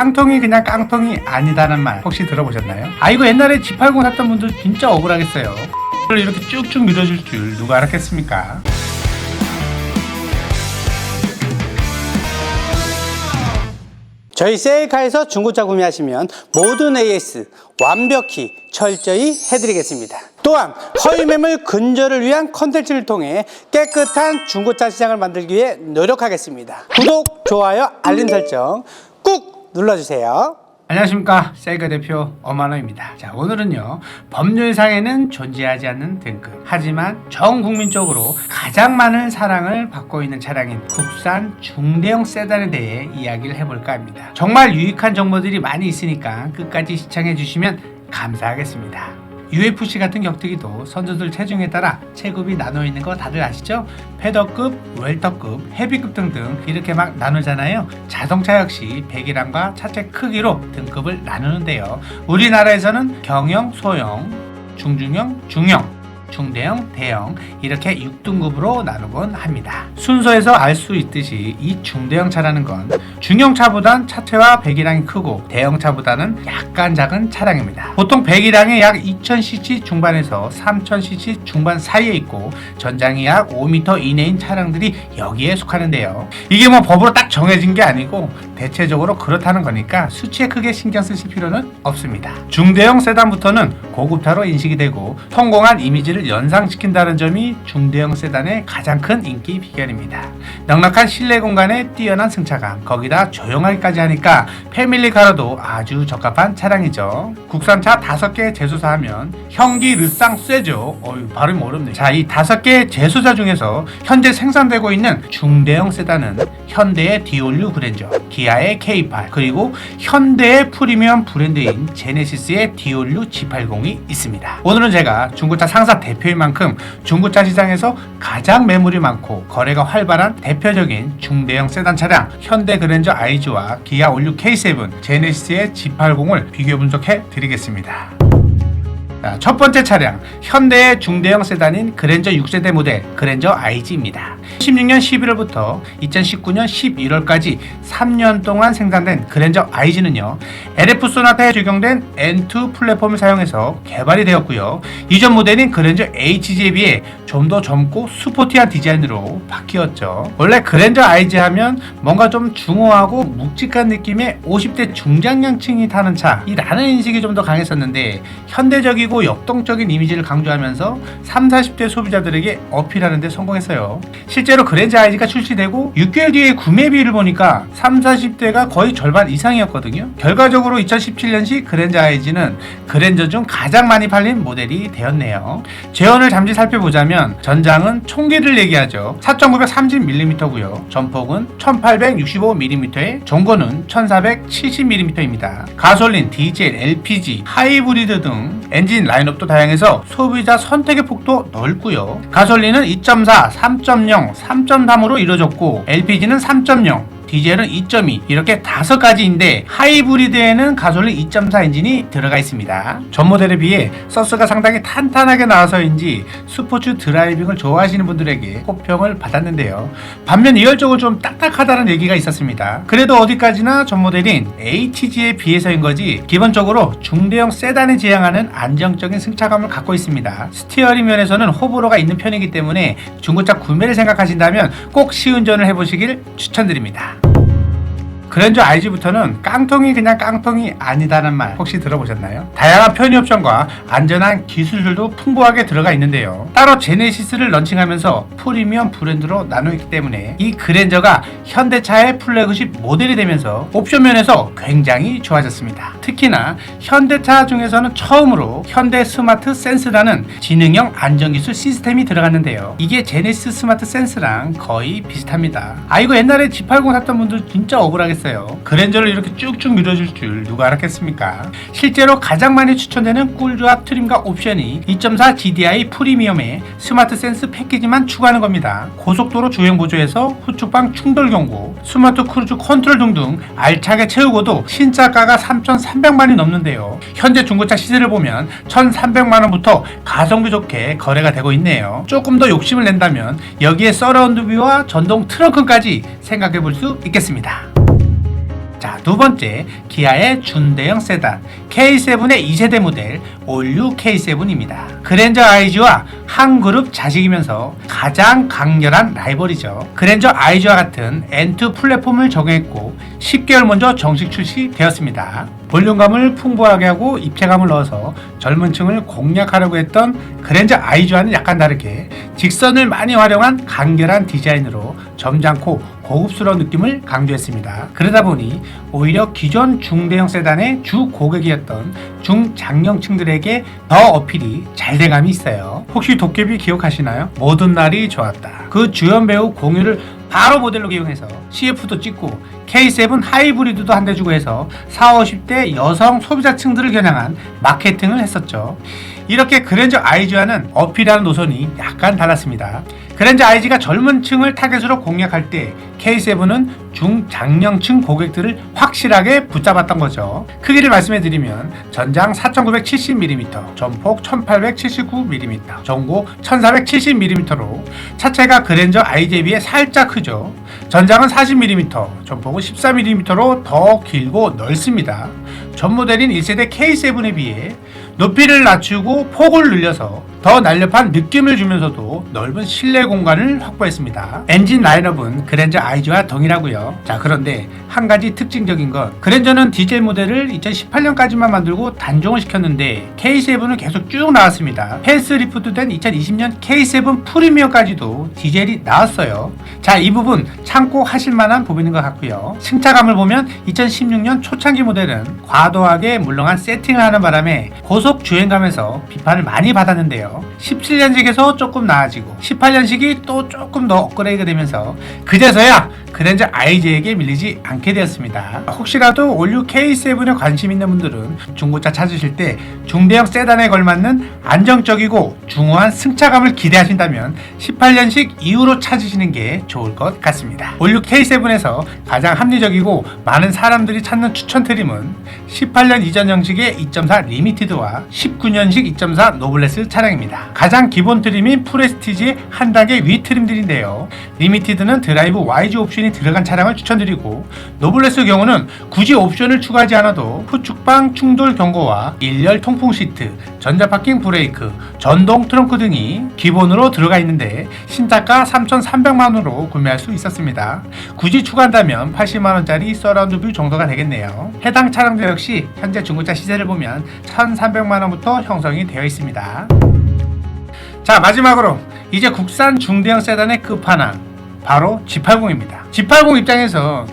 깡통이 그냥 깡통이 아니다는 말 혹시 들어보셨나요? 이거 옛날에 G80 샀던 분들 진짜 억울하겠어요. 이걸 이렇게 쭉쭉 밀어줄 줄 누가 알았겠습니까? 저희 셀카에서 중고차 구매하시면 모든 AS 완벽히 철저히 해드리겠습니다. 또한 허위 매물 근절을 위한 컨텐츠를 통해 깨끗한 중고차 시장을 만들기 위해 노력하겠습니다. 구독, 좋아요, 알림 설정 꾹 눌러주세요. 안녕하십니까, 셀카 대표 엄만호입니다. 자, 오늘은요, 법률상에는 존재하지 않는 등급, 하지만 전 국민적으로 가장 많은 사랑을 받고 있는 차량인 국산 중대형 세단에 대해 이야기를 해볼까 합니다. 정말 유익한 정보들이 많이 있으니까 끝까지 시청해 주시면 감사하겠습니다. UFC 같은 격투기도 선수들 체중에 따라 체급이 나눠 있는 거 다들 아시죠? 패더급, 웰터급, 헤비급 등등 이렇게 막 나누잖아요. 자동차 역시 배기량과 차체 크기로 등급을 나누는데요. 우리나라에서는 경형, 소형, 중중형, 중형, 중대형, 대형 이렇게 6등급으로 나누곤 합니다. 순서에서 알 수 있듯이 이 중대형 차라는 건 중형차보단 차체와 배기량이 크고 대형차보다는 약간 작은 차량입니다. 보통 배기량이 약 2000cc 중반에서 3000cc 중반 사이에 있고 전장이 약 5m 이내인 차량들이 여기에 속하는데요. 이게 뭐 법으로 딱 정해진 게 아니고 대체적으로 그렇다는 거니까 수치에 크게 신경 쓰실 필요는 없습니다. 중대형 세단부터는 고급차로 인식이 되고 성공한 이미지를 연상시킨다는 점이 중대형 세단의 가장 큰 인기 비결입니다. 넉넉한 실내 공간에 뛰어난 승차감, 거기다 조용하기까지 하니까 패밀리카로도 아주 적합한 차량이죠. 국산차 5개 제조사하면 현기, 르쌍, 쇠죠. 발음이 어렵네요. 자, 이 5개 제조사 중에서 현재 생산되고 있는 중대형 세단은 현대의 디올류 그랜저, 기아의 K8, 그리고 현대의 프리미엄 브랜드인 제네시스의 디올류 G80이 있습니다. 오늘은 제가 중고차 상사 대표인 만큼 중고차 시장에서 가장 매물이 많고 거래가 활발한 대표적인 중대형 세단 차량 현대 그랜저 iG와 기아 올류 K7, 제네시스의 G80을 비교 분석해 드리겠습니다. 자, 첫 번째 차량, 현대의 중대형 세단인 그랜저 6세대 모델 그랜저 iG입니다. 16년 11월부터 2019년 11월까지 3년 동안 생산된 그랜저 iG는요, LF 소나타에 적용된 N2 플랫폼을 사용해서 개발이 되었고요. 이전 모델인 그랜저 HG에 비해 좀 더 젊고 스포티한 디자인으로 바뀌었죠. 원래 그랜저 iG 하면 뭔가 좀 중후하고 묵직한 느낌의 50대 중장년층이 타는 차라는 인식이 좀 더 강했었는데, 현대적이고 역동적인 이미지를 강조하면서 30, 40대 소비자들에게 어필하는 데 성공했어요. 실제로 그랜저 iG가 출시되고 6개월 뒤에 구매비를 보니까 30, 40대가 거의 절반 이상이었거든요. 결과적으로 2017년식 그랜저 iG는 그랜저 중 가장 많이 팔린 모델이 되었네요. 제원을 잠시 살펴보자면 전장은 총기를 얘기하죠. 4.930mm고요. 전폭은 1865mm에 전고는 1470mm입니다. 가솔린, 디젤, LPG, 하이브리드 등 엔진 라인업도 다양해서 소비자 선택의 폭도 넓고요. 가솔린은 2.4, 3.0, 3.3으로 이루어졌고 LPG는 3.0, 디젤은 2.2 이렇게 5가지인데 하이브리드에는 가솔린 2.4 엔진이 들어가 있습니다. 전 모델에 비해 서스가 상당히 탄탄하게 나와서인지 스포츠 드라이빙을 좋아하시는 분들에게 호평을 받았는데요. 반면 이열적으로 좀 딱딱하다는 얘기가 있었습니다. 그래도 어디까지나 전 모델인 HG에 비해서인 거지 기본적으로 중대형 세단에 지향하는 안정적인 승차감을 갖고 있습니다. 스티어링 면에서는 호불호가 있는 편이기 때문에 중고차 구매를 생각하신다면 꼭 시운전을 해보시길 추천드립니다. 그랜저 iG부터는 깡통이 그냥 깡통이 아니다는 말 혹시 들어보셨나요? 다양한 편의 옵션과 안전한 기술들도 풍부하게 들어가 있는데요. 따로 제네시스를 런칭하면서 프리미엄 브랜드로 나누기 때문에 이 그랜저가 현대차의 플래그십 모델이 되면서 옵션 면에서 굉장히 좋아졌습니다. 특히나 현대차 중에서는 처음으로 현대 스마트 센스라는 지능형 안전기술 시스템이 들어갔는데요. 이게 제네시스 스마트 센스랑 거의 비슷합니다. 이거 옛날에 G80 샀던 분들 진짜 억울하겠어요. 그랜저를 이렇게 쭉쭉 밀어줄 줄 누가 알았겠습니까? 실제로 가장 많이 추천되는 꿀조합 트림과 옵션이 2.4 GDI 프리미엄에 스마트 센스 패키지만 추가하는 겁니다. 고속도로 주행 보조에서 후측방 충돌 경고, 스마트 크루즈 컨트롤 등등 알차게 채우고도 신차가가 3,300만이 넘는데요. 현재 중고차 시세를 보면 1,300만원부터 가성비 좋게 거래가 되고 있네요. 조금 더 욕심을 낸다면 여기에 서라운드 뷰와 전동 트렁크까지 생각해 볼 수 있겠습니다. 자, 두 번째, 기아의 준대형 세단 K7의 2세대 모델 올류 K7입니다. 그랜저 IG와 한 그룹 자식이면서 가장 강렬한 라이벌이죠. 그랜저 IG와 같은 N2 플랫폼을 적용했고 10개월 먼저 정식 출시되었습니다. 볼륨감을 풍부하게 하고 입체감을 넣어서 젊은 층을 공략하려고 했던 그랜저 IG와는 약간 다르게 직선을 많이 활용한 간결한 디자인으로 점잖고 고급스러운 느낌을 강조했습니다. 그러다 보니 오히려 기존 중대형 세단의 주 고객이었던 중장년층들에게 더 어필이 잘 된 감이 있어요. 혹시 도깨비 기억하시나요? 모든 날이 좋았다. 그 주연 배우 공유를 바로 모델로 기용해서 CF도 찍고 K7 하이브리드도 한 대 주고 해서 40, 50대 여성 소비자층들을 겨냥한 마케팅을 했었죠. 이렇게 그랜저 IG와는 어필하는 노선이 약간 달랐습니다. 그랜저 IG가 젊은 층을 타겟으로 공략할 때 K7은 중장년층 고객들을 확실하게 붙잡았던 거죠. 크기를 말씀해 드리면 전장 4970mm, 전폭 1879mm, 전고 1470mm로 차체가 그랜저 IG에 비해 살짝 크죠. 전장은 40mm, 전폭은 14mm로 더 길고 넓습니다. 전 모델인 1세대 K7에 비해 높이를 낮추고 폭을 늘려서 더 날렵한 느낌을 주면서도 넓은 실내 공간을 확보했습니다. 엔진 라인업은 그랜저 IG와 동일하고요. 자, 그런데 한 가지 특징적인 건 그랜저는 디젤 모델을 2018년까지만 만들고 단종을 시켰는데 K7은 계속 쭉 나왔습니다. 패스리프트 된 2020년 K7 프리미어까지도 디젤이 나왔어요. 자, 이 부분 참고하실 만한 부분인 것 같고요. 승차감을 보면 2016년 초창기 모델은 과도하게 물렁한 세팅을 하는 바람에 고속 주행감에서 비판을 많이 받았는데요. 17년식에서 조금 나아지고 18년식이 또 조금 더 업그레이드가 되면서 그제서야 그랜저 IG에게 밀리지 않게 되었습니다. 혹시라도 올류 K7에 관심 있는 분들은 중고차 찾으실 때 중대형 세단에 걸맞는 안정적이고 중후한 승차감을 기대하신다면 18년식 이후로 찾으시는 게 좋을 것 같습니다. 올류 K7에서 가장 합리적이고 많은 사람들이 찾는 추천 트림은 18년 이전 형식의 2.4 리미티드와 19년식 2.4 노블레스 차량입니다. 가장 기본 트림인 프레스티지의 한 단계 위 트림들인데요. 리미티드는 드라이브 YG 옵션이 들어간 차량을 추천드리고 노블레스 경우는 굳이 옵션을 추가하지 않아도 후측방 충돌 경고와 일열 통풍 시트, 전자파킹 브레이크, 전동 트렁크 등이 기본으로 들어가 있는데 신차가 3,300만원으로 구매할 수 있었습니다. 굳이 추가한다면 80만원짜리 서라운드 뷰 정도가 되겠네요. 해당 차량도 역시 현재 중고차 시세를 보면 1,300만원부터 형성이 되어 있습니다. 자, 마지막으로 이제 국산 중대형 세단의 끝판왕 바로 G80입니다. G80 입장에서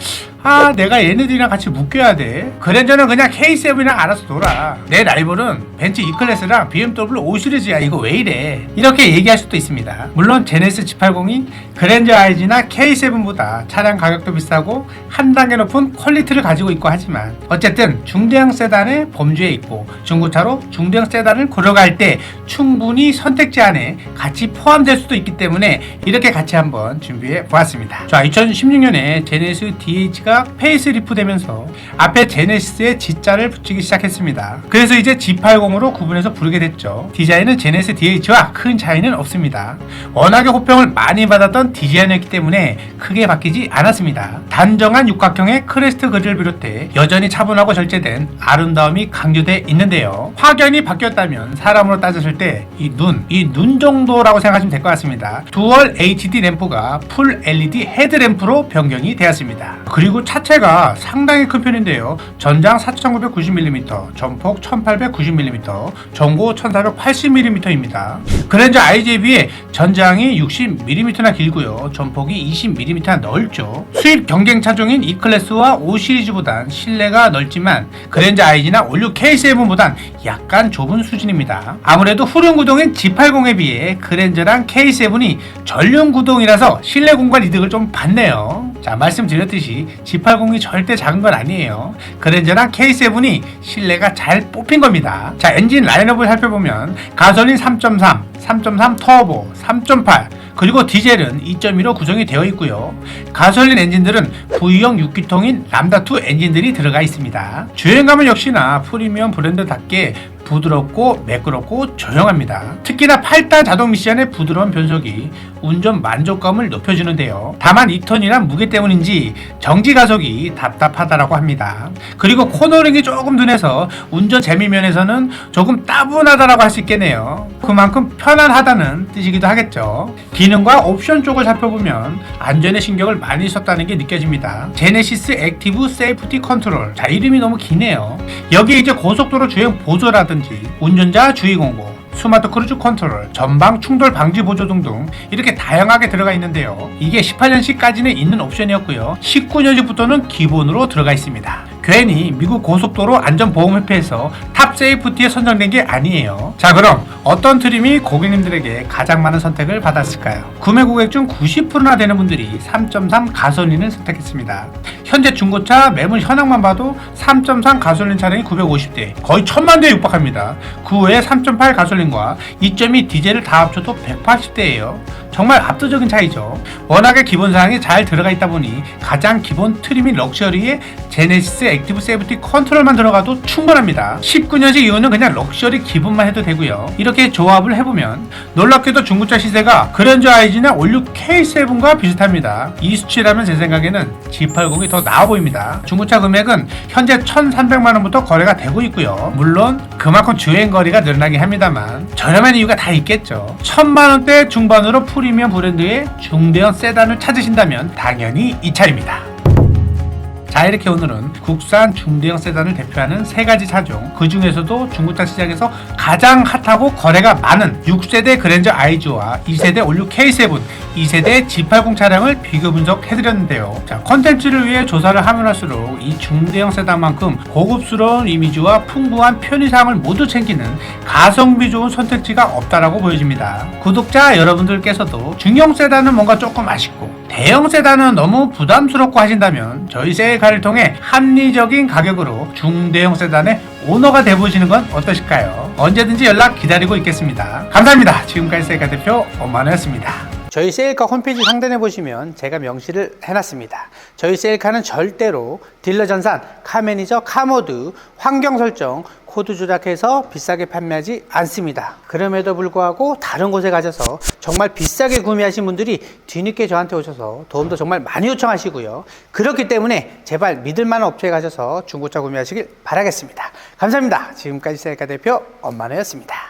내가 얘네들이랑 같이 묶여야 돼. 그랜저는 그냥 K7이랑 알아서 놀아. 내 라이벌은 벤츠 E클래스랑 BMW 5 시리즈야. 이거 왜 이래? 이렇게 얘기할 수도 있습니다. 물론 제네시스 G80이 그랜저 IG나 K7보다 차량 가격도 비싸고 한 단계 높은 퀄리티를 가지고 있고 하지만 어쨌든 중대형 세단의 범주에 있고 중고차로 중대형 세단을 고려할 때 충분히 선택지 안에 같이 포함될 수도 있기 때문에 이렇게 같이 한번 준비해 보았습니다. 자, 2016년에 제네시스 DH가 페이스리프 되면서 앞에 제네시스의 G자를 붙이기 시작했습니다. 그래서 이제 G80으로 구분해서 부르게 됐죠. 디자인은 제네시스 DH와 큰 차이는 없습니다. 워낙에 호평을 많이 받았던 디자인이었기 때문에 크게 바뀌지 않았습니다. 단정한 육각형의 크레스트 그릴을 비롯해 여전히 차분하고 절제된 아름다움이 강조돼 있는데요. 확연히 바뀌었다면 사람으로 따졌을 때 이 눈 정도라고 생각하시면 될 것 같습니다. 듀얼 HD 램프가 풀 LED 헤드램프로 변경이 되었습니다. 그리고 차체가 상당히 큰 편인데요. 전장 4990mm, 전폭 1890mm, 전고 1480mm입니다. 그랜저 IG에 비해 전장이 60mm나 길고요. 전폭이 20mm나 넓죠. 수입 경쟁 차종인 E클래스와 5 시리즈보단 실내가 넓지만 그랜저 IG나 올류 K7보단 약간 좁은 수준입니다. 아무래도 후륜 구동인 G80에 비해 그랜저랑 K7이 전륜 구동이라서 실내 공간 이득을 좀 받네요. 자, 말씀드렸듯이 G80이 절대 작은 건 아니에요. 그랜저랑 K7이 실내가 잘 뽑힌 겁니다. 자, 엔진 라인업을 살펴보면 가솔린 3.3, 3.3 터보, 3.8 그리고 디젤은 2.1로 구성이 되어 있고요. 가솔린 엔진들은 V형 6기통인 람다2 엔진들이 들어가 있습니다. 주행감은 역시나 프리미엄 브랜드답게 부드럽고 매끄럽고 조용합니다. 특히나 8단 자동 미션의 부드러운 변속이 운전 만족감을 높여주는데요. 다만 2톤이란 무게 때문인지 정지 가속이 답답하다라고 합니다. 그리고 코너링이 조금 둔해서 운전 재미 면에서는 조금 따분하다라고 할 수 있겠네요. 그만큼 편안하다는 뜻이기도 하겠죠. 기능과 옵션 쪽을 살펴보면 안전에 신경을 많이 썼다는 게 느껴집니다. 제네시스 액티브 세이프티 컨트롤. 자, 이름이 너무 기네요. 여기에 이제 고속도로 주행 보조라든지 운전자 주의 공고, 스마트 크루즈 컨트롤, 전방 충돌 방지 보조 등등 이렇게 다양하게 들어가 있는데요. 이게 18년식까지는 있는 옵션이었고요. 19년식부터는 기본으로 들어가 있습니다. 괜히 미국 고속도로 안전보험협회에서 탑 세이프티에 선정된 게 아니에요. 자, 그럼 어떤 트림이 고객님들에게 가장 많은 선택을 받았을까요? 구매 고객 중 90%나 되는 분들이 3.3 가솔린을 선택했습니다. 현재 중고차 매물 현황만 봐도 3.3 가솔린 차량이 950대, 거의 1000만 대에 육박합니다. 그 외에 3.8 가솔린과 2.2 디젤을 다 합쳐도 180대예요. 정말 압도적인 차이죠. 워낙에 기본사항이 잘 들어가 있다 보니 가장 기본 트림인 럭셔리에 제네시스 액티브 세이프티 컨트롤만 들어가도 충분합니다. 19년식 이후는 그냥 럭셔리 기본만 해도 되고요. 이렇게 조합을 해보면 놀랍게도 중고차 시세가 그랜저 IG나 올류 K7과 비슷합니다. 이 수치라면 제 생각에는 G80이 더 나아 보입니다. 중고차 금액은 현재 1,300만원부터 거래가 되고 있고요. 물론 그만큼 주행거리가 늘어나긴 합니다만 저렴한 이유가 다 있겠죠. 1,000만원대 중반으로 프리미엄 브랜드의 중대형 세단을 찾으신다면 당연히 이 차입니다. 자, 이렇게 오늘은 국산 중대형 세단을 대표하는 3가지 차종, 그 중에서도 중고차 시장에서 가장 핫하고 거래가 많은 6세대 그랜저 IG와 2세대 올류 K7, 2세대 G80 차량을 비교 분석해드렸는데요. 자, 컨텐츠를 위해 조사를 하면 할수록 이 중대형 세단만큼 고급스러운 이미지와 풍부한 편의사항을 모두 챙기는 가성비 좋은 선택지가 없다라고 보여집니다. 구독자 여러분들께서도 중형 세단은 뭔가 조금 아쉽고 대형 세단은 너무 부담스럽고 하신다면 저희 세일카를 통해 합리적인 가격으로 중대형 세단의 오너가 되보시는 건 어떠실까요? 언제든지 연락 기다리고 있겠습니다. 감사합니다. 지금까지 세일카 대표 엄만우였습니다. 저희 세일카 홈페이지 상단에 보시면 제가 명시를 해놨습니다. 저희 세일카는 절대로 딜러 전산, 카매니저, 카모드, 환경 설정, 코드 조작해서 비싸게 판매하지 않습니다. 그럼에도 불구하고 다른 곳에 가셔서 정말 비싸게 구매하신 분들이 뒤늦게 저한테 오셔서 도움도 정말 많이 요청하시고요. 그렇기 때문에 제발 믿을만한 업체에 가셔서 중고차 구매하시길 바라겠습니다. 감사합니다. 지금까지 세일카 대표 엄만우였습니다.